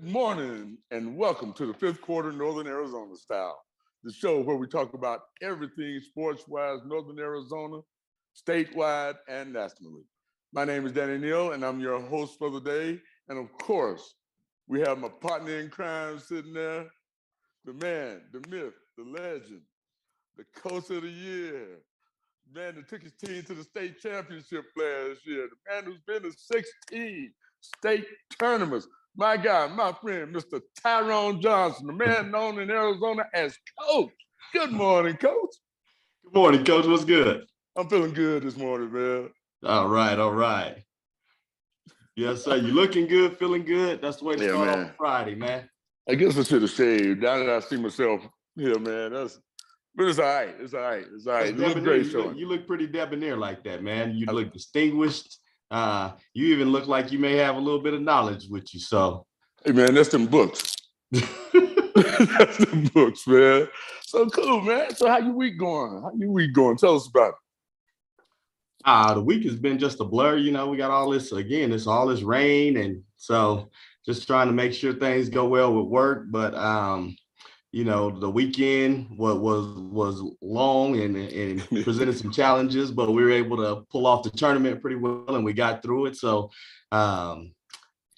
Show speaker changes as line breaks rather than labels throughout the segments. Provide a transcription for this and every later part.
morning and welcome to the fifth quarter Northern Arizona Style, the show where we talk about everything sports-wise Northern Arizona, statewide, and nationally. My name is Danny Neal, and I'm your host for the day. And of course, we have my partner in crime sitting there, the man, the myth, the legend, the coach of the year, the man that took his team to the state championship last year, the man who's been to 16 state tournaments. My guy, my friend, Mr. Tyrone Johnson, the man known in Arizona as Coach. Good morning, Coach.
Good morning, Coach. What's good?
I'm feeling good this morning, man.
All right. Yes, sir. You looking good, feeling good? That's the way to start off Friday, man.
I guess I should have shaved. Now that I see myself here, man, but it's all right. It's all right. You look great,
you look pretty debonair like that, man. You look distinguished. You even look like you may have a little bit of knowledge with you. So,
hey, man, that's them books. That's them books, man. So cool, man. So how your week going? Tell us about it.
The week has been just a blur. You know, we got all this all this rain, and so just trying to make sure things go well with work. But the weekend was long and presented some challenges, but we were able to pull off the tournament pretty well, and we got through it. So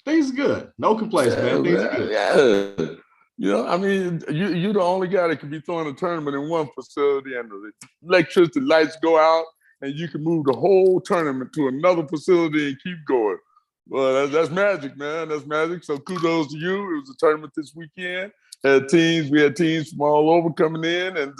things are good. No complaints, man. Things are good.
Yeah. You know, I mean, you're the only guy that can be throwing a tournament in one facility, and the electricity lights go out, and you can move the whole tournament to another facility and keep going. Well, that's magic, man. That's magic. So kudos to you. It was a tournament this weekend. We had teams from all over coming in, and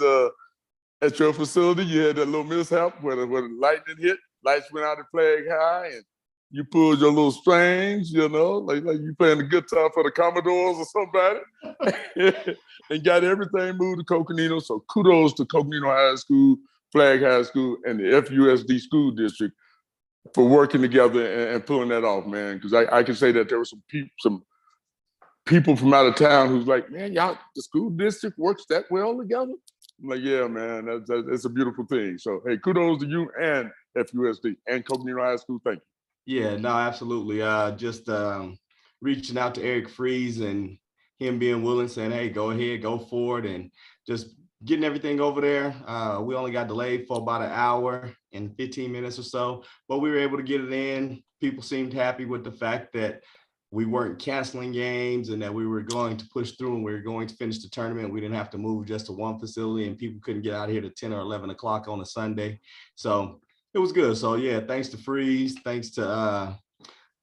at your facility, you had that little mishap where the lightning hit, lights went out at flag high, and you pulled your little strings, like you playing the guitar for the Commodores or somebody, and got everything moved to Coconino. So kudos to Coconino High School, Flag High School, and the FUSD school district for working together and pulling that off, man. Because I can say that there were some people from out of town who's like, man, y'all, the school district works that well together? I'm like, yeah, man, that's a beautiful thing. So, hey, kudos to you and FUSD and Coconino High School. Thank you.
Yeah, no, absolutely. Just reaching out to Eric Freeze and him being willing, saying, hey, go ahead, go for it, and just getting everything over there. We only got delayed for about an hour and 15 minutes or so, but we were able to get it in. People seemed happy with the fact that we weren't canceling games and that we were going to push through and we were going to finish the tournament. We didn't have to move just to one facility, and people couldn't get out here to 10 or 11 o'clock on a Sunday. So it was good. So yeah, thanks to Freeze, thanks to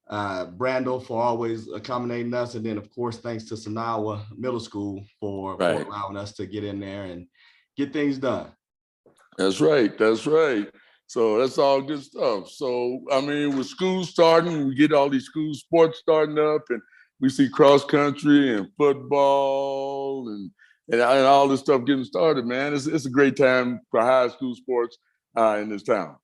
Brandel for always accommodating us. And then of course, thanks to Sanawa Middle School for allowing us to get in there and get things done.
That's right. So that's all good stuff. So, I mean, with school starting, we get all these school sports starting up, and we see cross country and football and all this stuff getting started, man. It's a great time for high school sports in this town.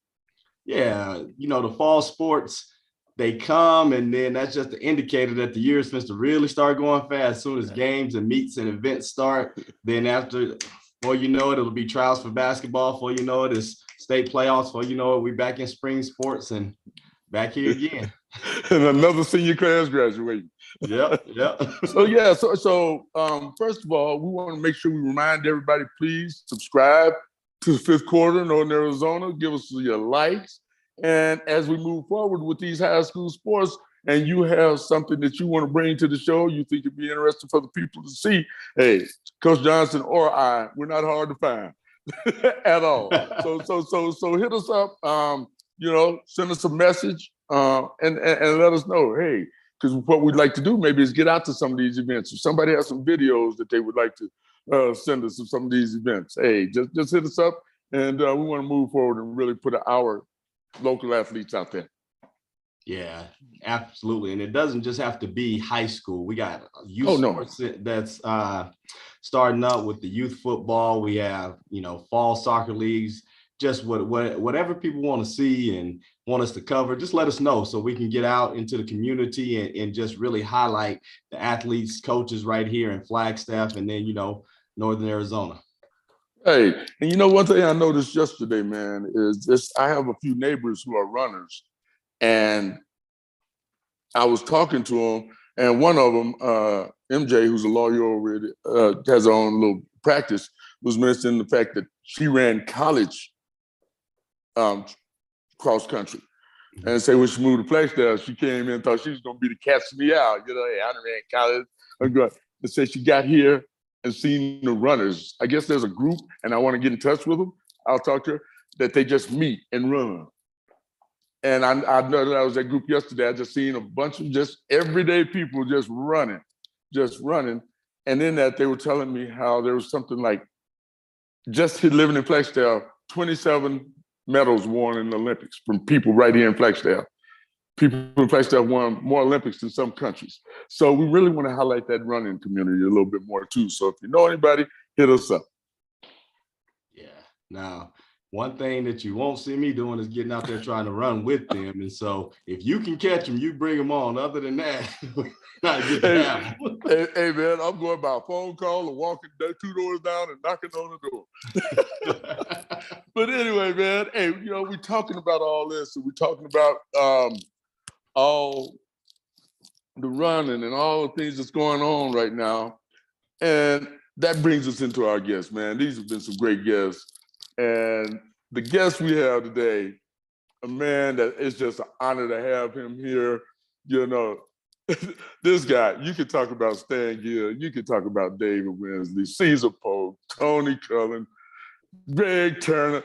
Yeah, the fall sports, they come, and then that's just the indicator that the year is supposed to really start going fast. As soon as games and meets and events start, then after, before you know it, it'll be trials for basketball. Before you know it, it's state playoffs. Before you know it, we're back in spring sports and back here again.
And another senior class graduating.
Yep.
So first of all, we want to make sure we remind everybody, please subscribe to the fifth quarter, Northern Arizona. Give us your likes. And as we move forward with these high school sports, and you have something that you want to bring to the show, you think it'd be interesting for the people to see, hey, Coach Johnson or I, we're not hard to find at all. So hit us up, send us a message and let us know, hey, because what we'd like to do maybe is get out to some of these events. If somebody has some videos that they would like to send us of some of these events, hey, just hit us up, and we want to move forward and really put our local athletes out there.
Yeah, absolutely. And it doesn't just have to be high school. We got youth sports that's starting up with the youth football. We have, fall soccer leagues, just whatever people want to see and want us to cover, just let us know so we can get out into the community and just really highlight the athletes, coaches right here in Flagstaff and then, Northern Arizona.
Hey, and one thing I noticed yesterday, man, is this: I have a few neighbors who are runners, and I was talking to them, And one of them, MJ, who's a lawyer over it, has her own little practice, was mentioning the fact that she ran college cross country. And say when she moved to Flagstaff, she came in and thought she was going to be the catch me out. You know, hey, I done ran college. I'm good. And say she got here and seen the runners. I guess there's a group, and I want to get in touch with them. I'll talk to her, that they just meet and run. And I know that I was at group yesterday. I just seen a bunch of just everyday people just running. And in that, they were telling me how there was something like, just living in Flagstaff, 27 medals won in the Olympics from people right here in Flagstaff. People in Flagstaff won more Olympics than some countries. So we really want to highlight that running community a little bit more too. So if you know anybody, hit us up.
Yeah. Now, one thing that you won't see me doing is getting out there trying to run with them. And so if you can catch them, you bring them on. Other than that, not get to have them.
Hey, man, I'm going by a phone call and walking 2 doors down and knocking on the door. But anyway, man, hey, you know, we're talking about all this, and we're talking about all the running and all the things that's going on right now. And that brings us into our guests, man. These have been some great guests. And the guest we have today, a man that it's just an honor to have him here. You know, this guy, you could talk about Stan Gill, you could talk about David Winsley, Caesar Polk, Tony Cullen, Greg Turner.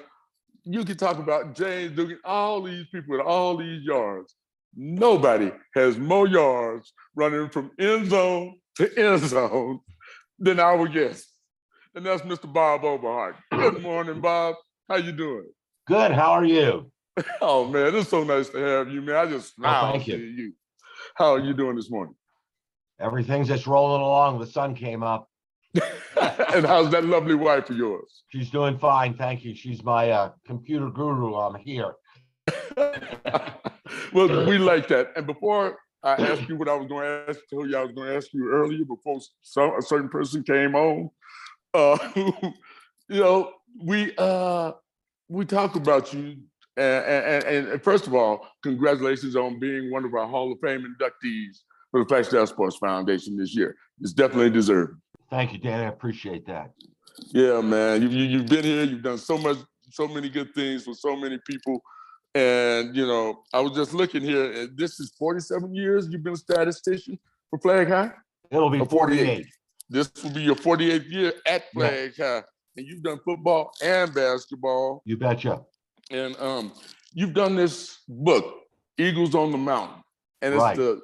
You could talk about James Dugan, all these people with all these yards. Nobody has more yards running from end zone to end zone than our guest. And that's Mr. Bob Oberhardt. Good morning, Bob. How you doing?
Good. How are you?
Oh, man, it's so nice to have you, man. I just smile
thank
seeing you. How are you doing this morning?
Everything's just rolling along. The sun came up.
And how's that lovely wife of yours?
She's doing fine. Thank you. She's my computer guru. I'm here.
Well, we like that. And before I ask you what I was going to ask, told you I was going to ask you earlier before a certain person came on. You know, we talk about you, and first of all, congratulations on being one of our Hall of Fame inductees for the Flagstaff Sports Foundation this year. It's definitely deserved.
Thank you, Dan. I appreciate that.
Yeah, man. You've been here. You've done so many good things for so many people. And, you know, I was just looking here. This is 47 years you've been a statistician for Flag High?
It'll be 48.
This will be your 48th year at Flag High. And you've done football and basketball.
You betcha.
And you've done this book, Eagles on the Mountain. And it's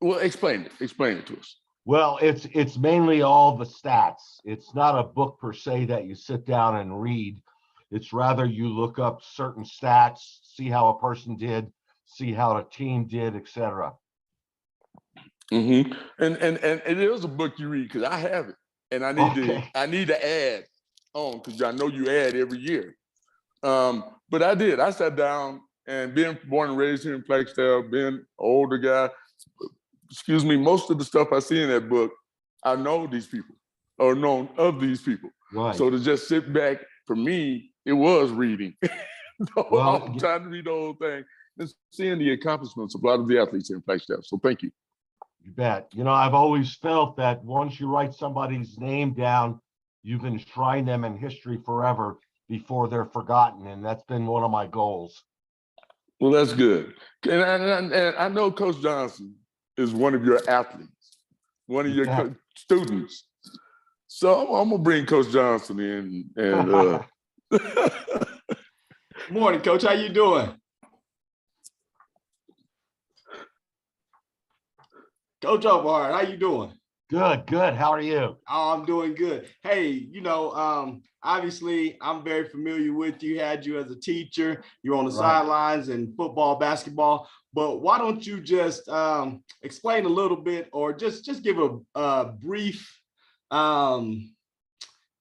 well, explain it to us.
Well, it's mainly all the stats. It's not a book per se that you sit down and read. It's rather you look up certain stats, see how a person did, see how a team did, etc.
Mm-hmm. And it is a book you read because I have it, and I need to add on because I know you add every year. But I did. I sat down, and being born and raised here in Flagstaff, being an older guy, most of the stuff I see in that book, I know these people or known of these people.
Right.
So to just sit back, for me, it was reading. I'm trying to read the whole thing and seeing the accomplishments of a lot of the athletes here in Flagstaff. So thank you.
You bet. You know, I've always felt that once you write somebody's name down, you can enshrine them in history forever before they're forgotten. And that's been one of my goals.
Well, that's good. And I know Coach Johnson is one of your athletes, one of your students. So I'm gonna bring Coach Johnson in. And
Morning, Coach. How you doing? Coach Oberhardt, how you doing?
Good. How are you?
Oh, I'm doing good. Hey, you know, obviously, I'm very familiar with you. Had you as a teacher. You're on the sidelines in football, basketball. But why don't you just explain a little bit, or just give a brief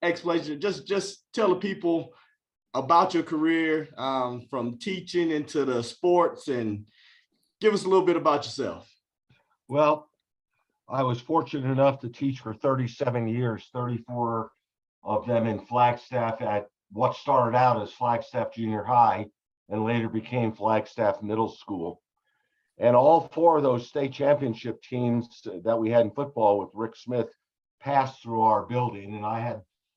explanation? Just tell the people about your career from teaching into the sports, and give us a little bit about yourself.
Well, I was fortunate enough to teach for 37 years, 34 of them in Flagstaff at what started out as Flagstaff Junior High and later became Flagstaff Middle School. And all four of those state championship teams that we had in football with Rick Smith passed through our building. And I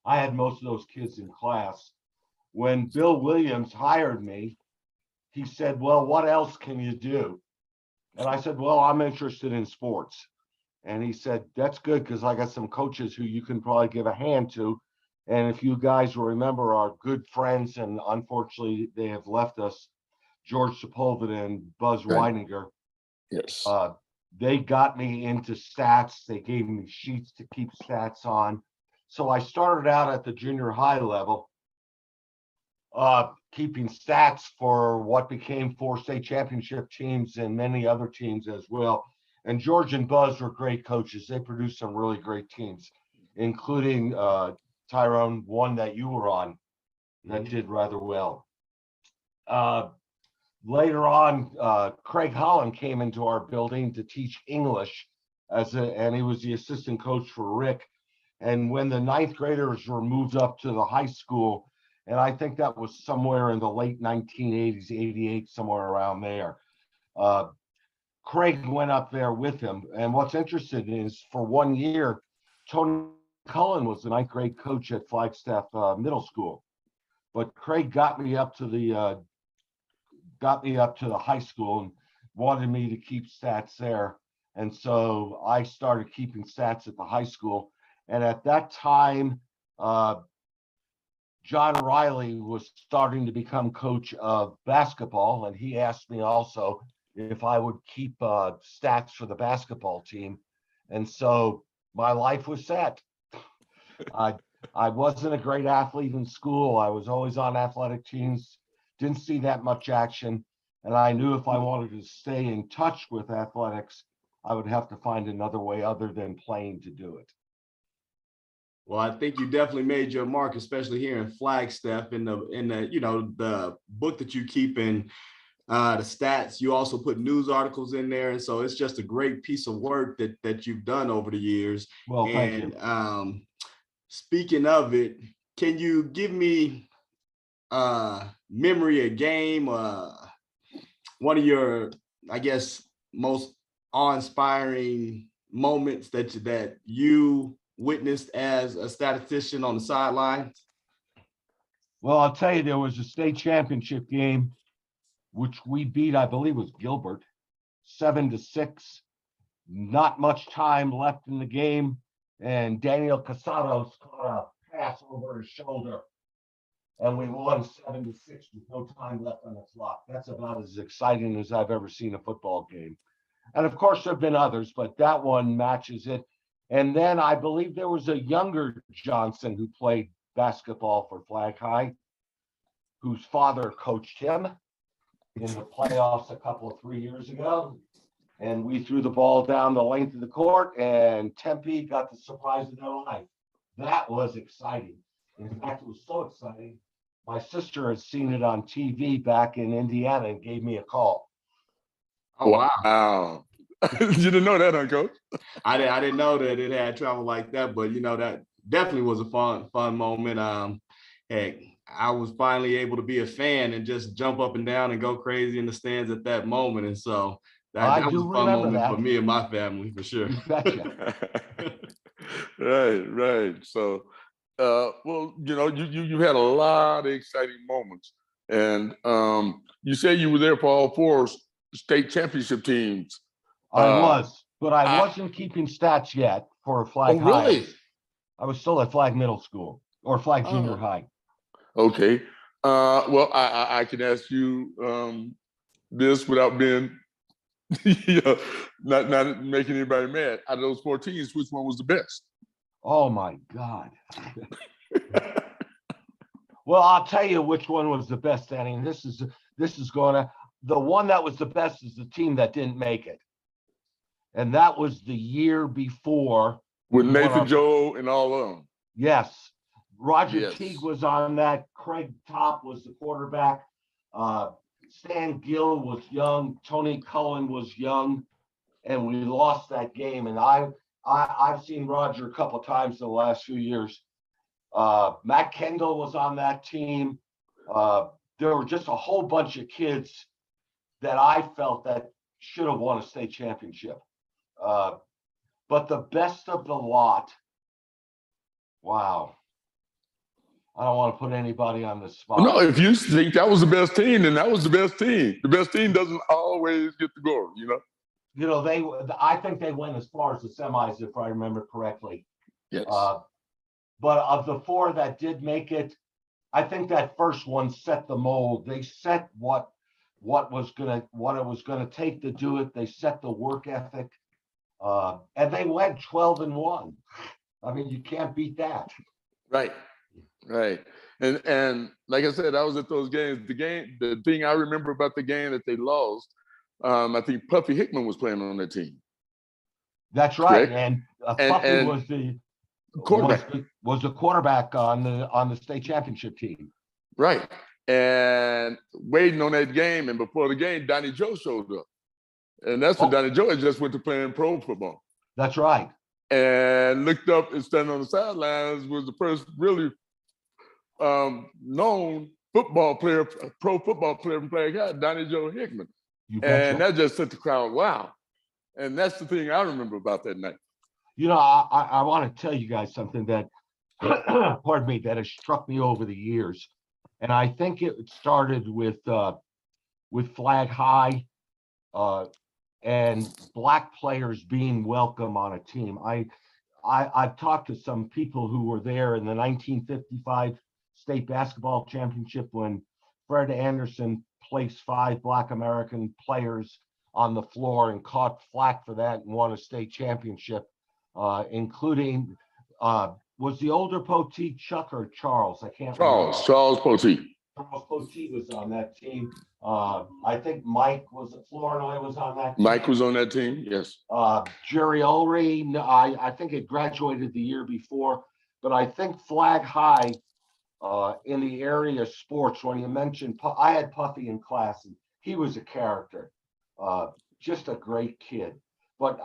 had most of those kids in class. When Bill Williams hired me, he said, well, what else can you do? And I said, well, I'm interested in sports. And he said, that's good, because I got some coaches who you can probably give a hand to. And if you guys will remember, our good friends, and unfortunately they have left us, George Sepulveda and Buzz
Right.
Weininger,
Yes.
they got me into stats. They gave me sheets to keep stats on. So I started out at the junior high level, keeping stats for what became 4 state championship teams and many other teams as well. And George and Buzz were great coaches. They produced some really great teams, including Tyrone, one that you were on that did rather well. Later on, Craig Holland came into our building to teach English and he was the assistant coach for Rick. And when the 9th graders were moved up to the high school, and I think that was somewhere in the late 1980s, 88, somewhere around there, Craig went up there with him. And what's interesting is for 1 year, Tony Cullen was the 9th grade coach at Flagstaff Middle School. But Craig got me up to the high school and wanted me to keep stats there. And so I started keeping stats at the high school. And at that time, John Riley was starting to become coach of basketball. And he asked me also if I would keep stats for the basketball team. And so my life was set. I wasn't a great athlete in school. I was always on athletic teams, didn't see that much action. And I knew if I wanted to stay in touch with athletics, I would have to find another way other than playing to do it.
Well, I think you definitely made your mark, especially here in Flagstaff. In the you know, the book that you keep in the stats, you also put news articles in there, and so it's just a great piece of work that you've done over the years.
Well, thank you.
Speaking of it, can you give me memory a game, one of your, I guess, most awe-inspiring moments that you witnessed as a statistician on the sidelines?
Well, I'll tell you, there was a state championship game which we beat, I believe, was Gilbert, 7-6. Not much time left in the game, and Daniel Casados caught a pass over his shoulder, and we won 7-6 with no time left on the clock. That's about as exciting as I've ever seen a football game. And of course, there have been others, but that one matches it. And then I believe there was a younger Johnson who played basketball for Flag High, whose father coached him in the playoffs a 3 years ago. And we threw the ball down the length of the court, and Tempe got the surprise of their life. That was exciting. In fact, it was so exciting, my sister had seen it on TV back in Indiana and gave me a call.
Oh, wow.
Wow. You didn't know that, huh, Coach?
I didn't know that it had travel like that, but you know, that definitely was a fun moment. Heck, I was finally able to be a fan and just jump up and down and go crazy in the stands at that moment. And so that was a fun moment for me and my family, for sure.
You betcha.
Right. So, well, you know, you had a lot of exciting moments, and you say you were there for all 4 state championship teams.
I was, but I wasn't keeping stats yet for Flag High.
Really?
I was still at Flag Middle School or Flag Junior High.
Okay. Well, I can ask you this without being, you know, not making anybody mad. Out of those 4 teams, which one was the best?
Oh my God. Well, I'll tell you which one was the best, Danny. And this is the one that was the best is the team that didn't make it. And that was the year before.
With Nathan Joe and all of them.
Yes. Roger Teague was on that. Craig Topp was the quarterback. Stan Gill was young. Tony Cullen was young. And we lost that game. And I've seen Roger a couple of times in the last few years. Matt Kendall was on that team. There were just a whole bunch of kids that I felt that should have won a state championship. But the best of the lot, wow. I don't want to put anybody on the spot.
No, if you think that was the best team, then that was the best team. The best team doesn't always get the glory, you know?
You know, I think they went as far as the semis, if I remember correctly.
Yes.
But of the four that did make it, I think that first one set the mold. They set what it was gonna take to do it. They set the work ethic, and they went 12-1. I mean, you can't beat that.
Right. And like I said, I was at those games. The thing I remember about the game that they lost, I think Puffy Hickman was playing on that team.
That's right.
Correct?
And Puffy was the
quarterback.
Was the quarterback on the state championship team.
Right. And waiting on that game, and before the game, Donnie Joe showed up. And that's when Donnie Joe had just went to playing pro football.
That's right.
And looked up and standing on the sidelines was the first really known football player, pro football player from Flag High, Donnie Joe Hickman. And that just sent the crowd, wow. And that's the thing I remember about that night.
You know, I want to tell you guys something that, pardon me, that has struck me over the years. And I think it started with Flag High and Black players being welcome on a team. I've talked to some people who were there in the 1955 state basketball championship when Fred Anderson placed 5 Black American players on the floor and caught flack for that and won a state championship, including, was the older Poteet Chuck or Charles? I can't remember.
Charles Poteet.
Charles Poteet was on that team. I think Mike Flournoy was on that team.
Mike was on that team, yes.
Jerry Ulrey, I think it graduated the year before, but I think Flag High in the area of sports, when you mentioned, I had Puffy in class, and he was a character, just a great kid. But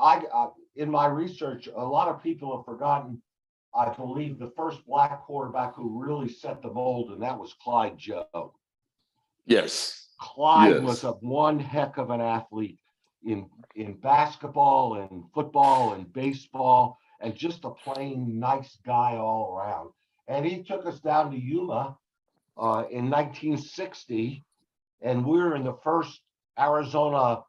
in my research, a lot of people have forgotten, I believe, the first Black quarterback who really set the mold, and that was Clyde Joe.
Yes.
Clyde was one heck of an athlete in basketball and football and baseball, and just a plain nice guy all around. And he took us down to Yuma in 1960, and we were in the first Arizona.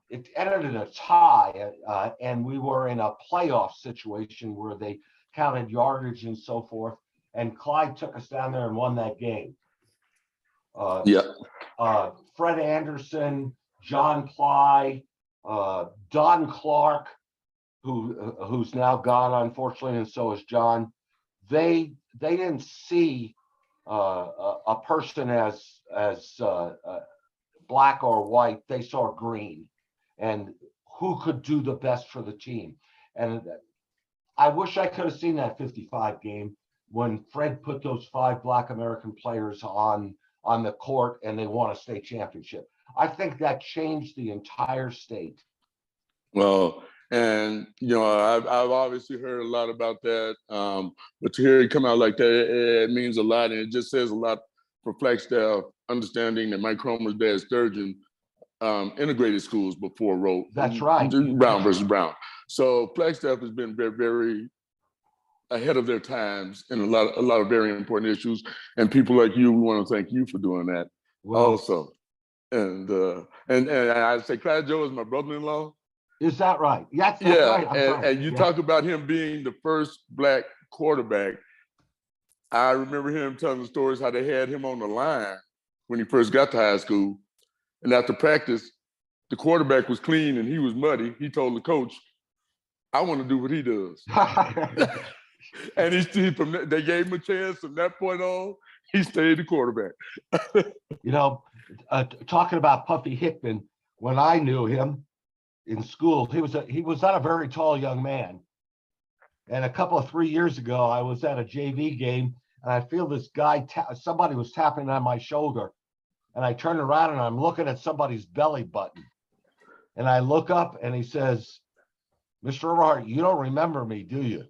It ended in a tie, and we were in a playoff situation where they counted yardage and so forth. And Clyde took us down there and won that game. Fred Anderson, John Ply, Don Clark, who's now gone, unfortunately, and so is John. They didn't see a person as black or white. They saw green, and who could do the best for the team. And I wish I could have seen that 55 game when Fred put those 5 Black American players on the court and they won a state championship. I think that changed the entire state.
Well, and I've obviously heard a lot about that, but to hear it come out like that, it means a lot, and it just says a lot for Flagstaff, understanding that Mike Cromer's dad, Sturgeon, integrated schools before wrote.
That's right.
Brown versus Brown. So Flagstaff has been very, very ahead of their times in a lot of very important issues, and people like you, we want to thank you for doing that also. And I say Clyde Joe is my brother-in-law.
Is that right? That's right.
And you talk about him being the first Black quarterback. I remember him telling the stories how they had him on the line when he first got to high school. And after practice, the quarterback was clean and he was muddy. He told the coach, I want to do what he does. And they gave him a chance. From that point on, he stayed the quarterback.
Talking about Puffy Hickman, when I knew him in school, he was not a very tall young man. And a couple of 3 years ago, I was at a JV game, and I feel this guy, somebody was tapping on my shoulder. And I turn around and I'm looking at somebody's belly button. And I look up and he says, Mr. Oberhardt, you don't remember me, do you?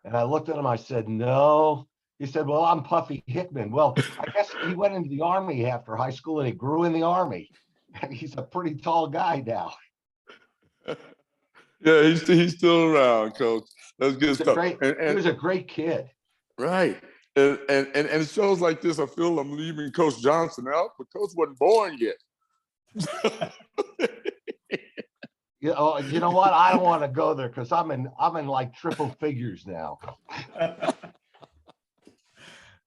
And I looked at him, I said, no. He said, well, I'm Puffy Hickman. Well, I guess he went into the Army after high school and he grew in the Army. And he's a pretty tall guy now.
Yeah, he's still around, Coach. That's good stuff.
He was a great kid.
Right. And shows like this, I feel I'm leaving Coach Johnson out, but Coach wasn't born yet.
You know what? I don't want to go there because I'm in like triple figures now.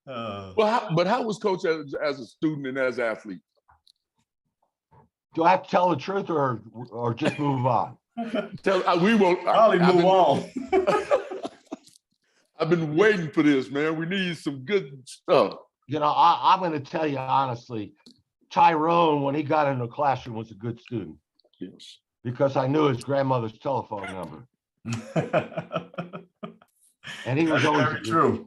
But how was Coach as a student and as an athlete?
Do I have to tell the truth or just move on?
We won't.
Probably move on.
I've been waiting for this, man. We need some good stuff.
You know, I'm going to tell you honestly, Tyrone, when he got into the classroom, was a good student.
Yes.
Because I knew his grandmother's telephone number. And he was always
very true.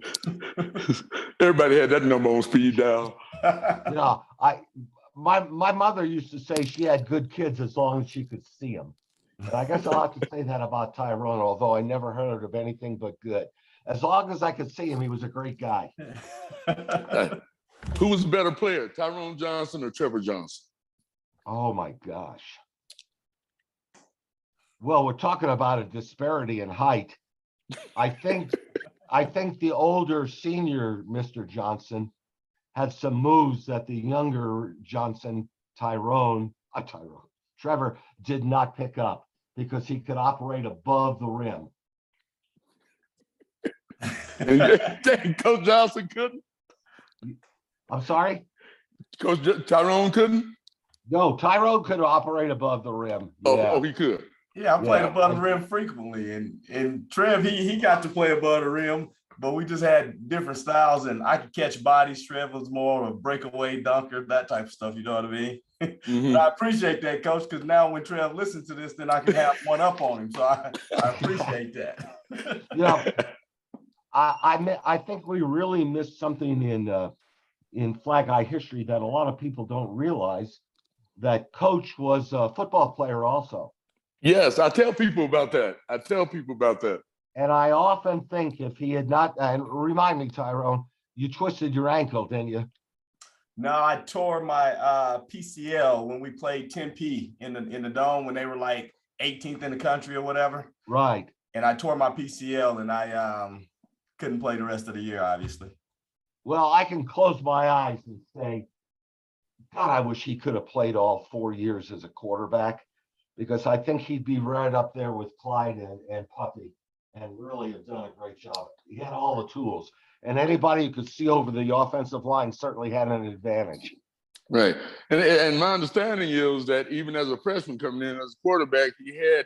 Everybody had that number on speed dial.
You know, my mother used to say she had good kids as long as she could see them. And I guess I'll have to say that about Tyrone, although I never heard of anything but good. As long as I could see him, he was a great guy.
Who was a better player, Tyrone Johnson or Trevor Johnson?
Oh my gosh. Well, we're talking about a disparity in height. I think the older senior Mr. Johnson had some moves that the younger Johnson, Trevor did not pick up because he could operate above the rim.
And Coach Johnson couldn't?
I'm sorry?
Coach Tyrone couldn't?
No, Tyrone could operate above the rim. Yeah.
Oh, he could.
Yeah, I played above the rim frequently, and Trev, he got to play above the rim, but we just had different styles, and I could catch bodies. Trev was more of a breakaway dunker, that type of stuff. You know what I mean? Mm-hmm. But I appreciate that, Coach, because now when Trev listens to this, then I can have one up on him. So I appreciate that.
Yeah, I think we really missed something in Flag Eye history that a lot of people don't realize. That Coach was a football player also.
Yes, I tell people about that.
And I often think if he had not, and remind me, Tyrone, you twisted your ankle, didn't you?
No, I tore my PCL when we played 10P in the dome when they were like 18th in the country or whatever.
Right.
And I tore my PCL and I couldn't play the rest of the year, obviously.
Well, I can close my eyes and say, God, I wish he could have played all 4 years as a quarterback, because I think he'd be right up there with Clyde and Puppy and really have done a great job. He had all the tools, and anybody who could see over the offensive line certainly had an advantage.
Right. And my understanding is that even as a freshman coming in as a quarterback, he had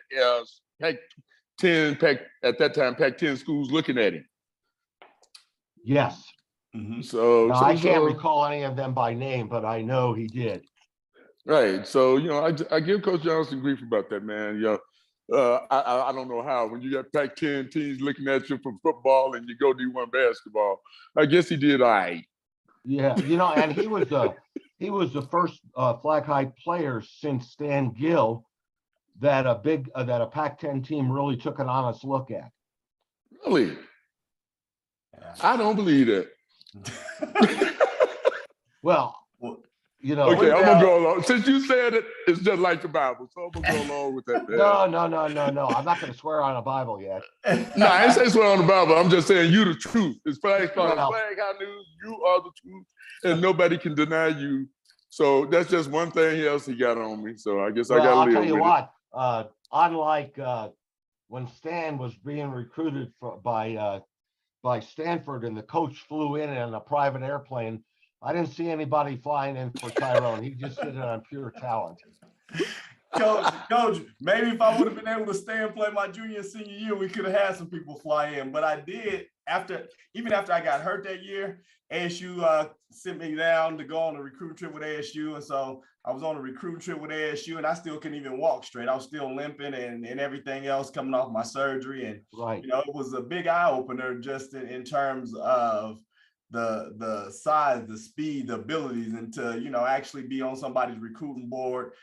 Pac-10 schools looking at him.
Yes.
Mm-hmm.
So I can't recall any of them by name, but I know he did.
Right. So, I give Coach Johnson grief about that, man. I don't know how. When you got Pac-10 teams looking at you for football and you go D1 basketball, I guess he did all right.
Yeah, and he was the first Flag High player since Stan Gill that a Pac-10 team really took an honest look at.
Really? Yeah. I don't believe that.
Well,
okay, I'm gonna go along. Since you said it, it's just like the Bible, so I'm gonna go along with that. Man.
No. I'm not gonna swear on the Bible yet.
No, I ain't saying swear on the Bible. I'm just saying you the truth. It's Flag High News. You are the truth, and nobody can deny you. So that's just one thing else he got on me. So I guess I gotta live with it.
I'll tell you what. Unlike when Stan was being recruited by Stanford and the coach flew in a private airplane, I didn't see anybody flying in for Tyrone. He just did it on pure talent.
Coach, maybe if I would have been able to stay and play my junior and senior year, we could have had some people fly in. But I did even after I got hurt that year. ASU sent me down to go on a recruiting trip with ASU, and so I was on a recruiting trip with ASU, and I still couldn't even walk straight. I was still limping and everything else coming off my surgery, and
right.
It was a big eye opener just in terms of the size, the speed, the abilities, and to actually be on somebody's recruiting board.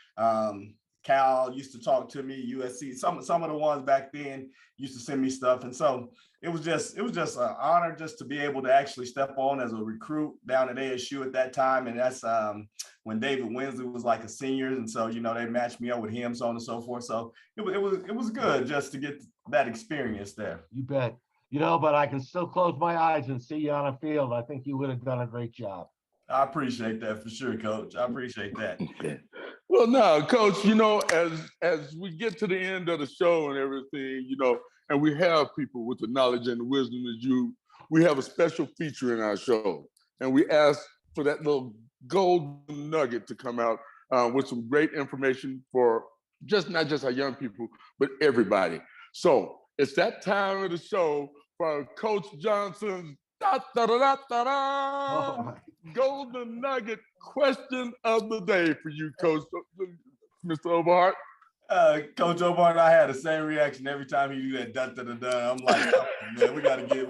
Cal used to talk to me, USC, some of the ones back then used to send me stuff. And so it was just an honor just to be able to actually step on as a recruit down at ASU at that time. And that's when David Winsley was like a senior. And so, you know, they matched me up with him, so on and so forth. So it was good just to get that experience there.
You bet. You know, but I can still close my eyes and see you on a field. I think you would have done a great job.
I appreciate that for sure, Coach. I appreciate that.
Well, no, Coach, you know, as we get to the end of the show and everything, you know, and we have people with the knowledge and the wisdom as you, we have a special feature in our show. And we ask for that little golden nugget to come out with some great information for not just our young people, but everybody. So it's that time of the show for Coach Johnson's golden nugget question of the day for you, Coach, Mr. Oberhardt.
Coach Oberhardt, I had the same reaction every time he do that da da da da. I'm like, oh, man, we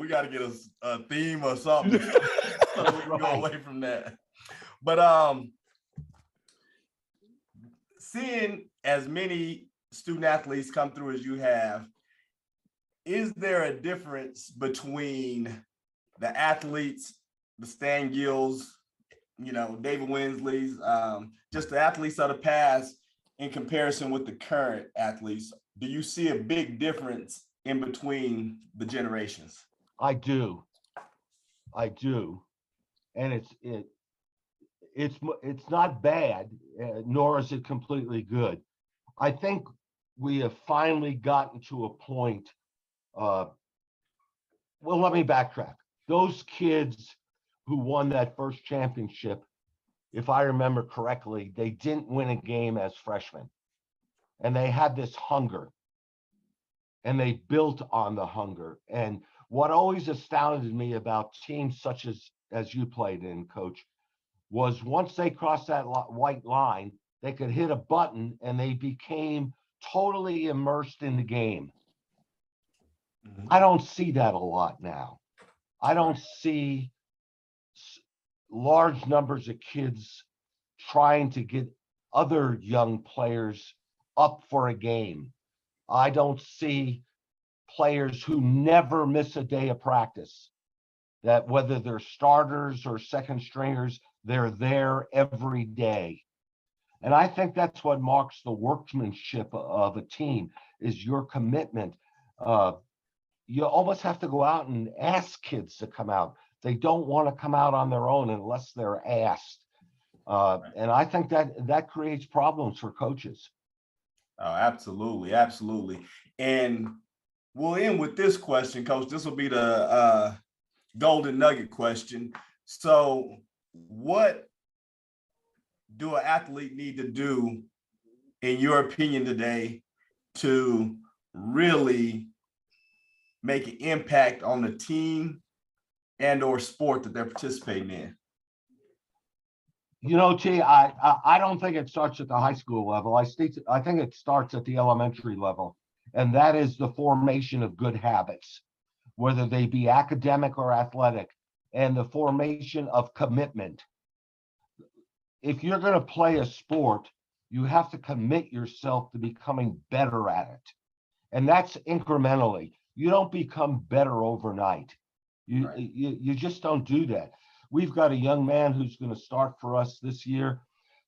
gotta get a theme or something so we can go away from that. But seeing as many student athletes come through as you have, is there a difference between the athletes, the Stan Gills, you know, David Winsley's, just the athletes of the past in comparison with the current athletes? Do you see a big difference in between the generations?
I do. And it's not bad, nor is it completely good. I think we have finally gotten to a point. Well, let me backtrack. Those kids who won that first championship, if I remember correctly, they didn't win a game as freshmen. And they had this hunger. And they built on the hunger. And what always astounded me about teams such as you played in, Coach, was once they crossed that white line, they could hit a button and they became totally immersed in the game. I don't see that a lot now. I don't see large numbers of kids trying to get other young players up for a game. I don't see players who never miss a day of practice, that whether they're starters or second stringers, they're there every day. And I think that's what marks the workmanship of a team, is your commitment. You almost have to go out and ask kids to come out. They don't want to come out on their own unless they're asked. And I think that creates problems for coaches.
Oh, absolutely. Absolutely. And we'll end with this question, Coach. This will be the golden nugget question. So what do an athlete need to do, in your opinion today, to really make an impact on the team and or sport that they're participating in?
You know, T, I don't think it starts at the high school level. I think it starts at the elementary level, and that is the formation of good habits, whether they be academic or athletic, and the formation of commitment. If you're going to play a sport, you have to commit yourself to becoming better at it, and that's incrementally. You don't become better overnight. You just don't do that. We've got a young man who's going to start for us this year,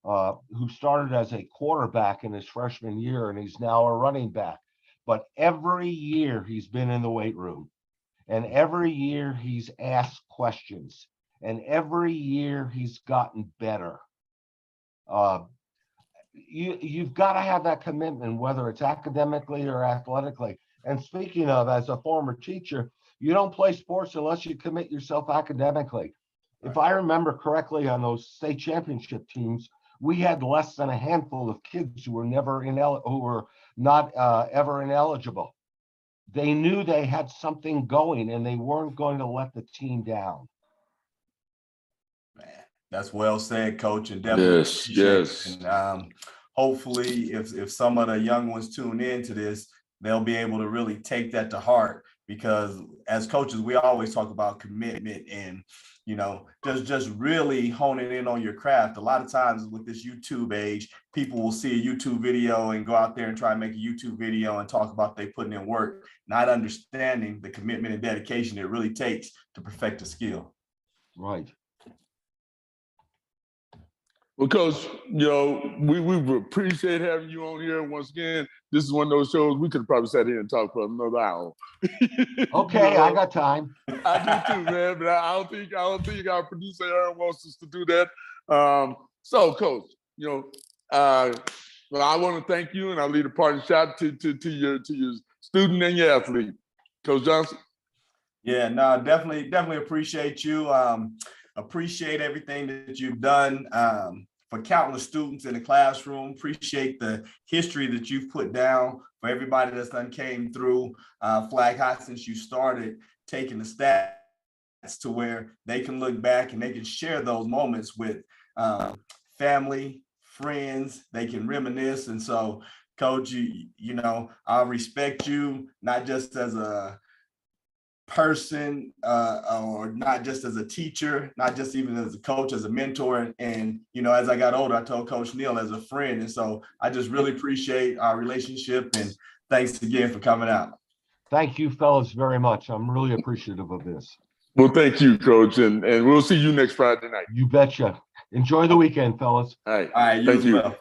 who started as a quarterback in his freshman year, and he's now a running back. But every year he's been in the weight room, and every year he's asked questions, and every year he's gotten better. You've got to have that commitment, whether it's academically or athletically. And speaking of, as a former teacher, you don't play sports unless you commit yourself academically. If I remember correctly, on those state championship teams, we had less than a handful of kids who were not ever ineligible. They knew they had something going, and they weren't going to let the team down.
Man, that's well said, Coach, and definitely
yes.
And hopefully, if some of the young ones tune into this, they'll be able to really take that to heart, because as coaches, we always talk about commitment and, just really honing in on your craft. A lot of times with this YouTube age, people will see a YouTube video and go out there and try and make a YouTube video and talk about they putting in work, not understanding the commitment and dedication it really takes to perfect a skill.
Right.
Well, Coach, we appreciate having you on here. Once again, this is one of those shows we could have probably sat here and talked for another hour.
Okay, I got time.
I do too, man. But I don't think our producer Aaron wants us to do that. So, Coach, I want to thank you, and I'll leave a parting shot to your student and your athlete, Coach Johnson.
Yeah, no, definitely appreciate you. Appreciate everything that you've done for countless students in the classroom. Appreciate the history that you've put down for everybody that's done came through Flag High since you started, taking the stats to where they can look back and they can share those moments with family, friends. They can reminisce. And so, Coach, I respect you, not just as a person or not just as a teacher, not just even as a coach, as a mentor. And as I got older, I told Coach Neal as a friend. And so I just really appreciate our relationship, and thanks again for coming out.
Thank you, fellas, very much. I'm really appreciative of this.
Well, thank you, Coach, and we'll see you next Friday night.
You betcha. Enjoy the weekend, fellas.
All right.
All right,
thank you.
Well.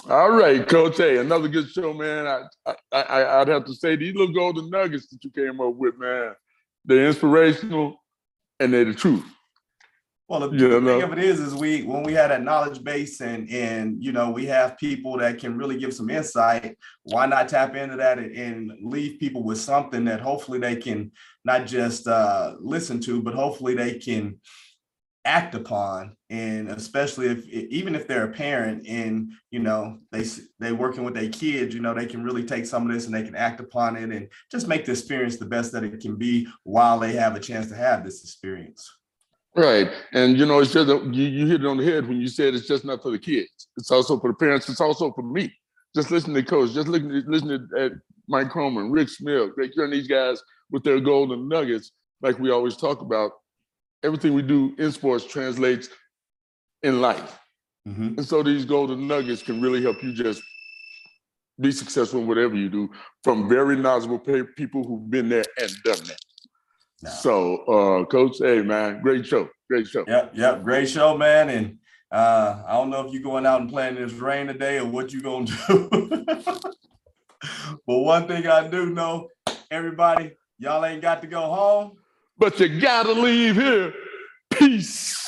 All right, Coach. Hey, another good show, man. I'd have to say these little golden nuggets that you came up with, man, they're inspirational and they're the truth.
Well, the thing of it is when we had that knowledge base and we have people that can really give some insight, why not tap into that and leave people with something that hopefully they can not just listen to, but hopefully they can act upon. And especially even if they're a parent and they working with their kids, they can really take some of this and they can act upon it and just make the experience the best that it can be while they have a chance to have this experience.
Right. And it's just you hit it on the head when you said it's just not for the kids, it's also for the parents, it's also for me. Just listening to Coach, just listening at Mike Croman, Rick Smith, Greg Kern, these guys with their golden nuggets, like we always talk about. Everything we do in sports translates in life. Mm-hmm. And so these golden nuggets can really help you just be successful in whatever you do, from very knowledgeable people who've been there and done that. No. So, Coach, hey, man, great show.
Yep, great show, man. And I don't know if you're going out and playing in this rain today or what you're going to do. But one thing I do know, everybody, y'all ain't got to go home,
but you gotta leave here. Peace.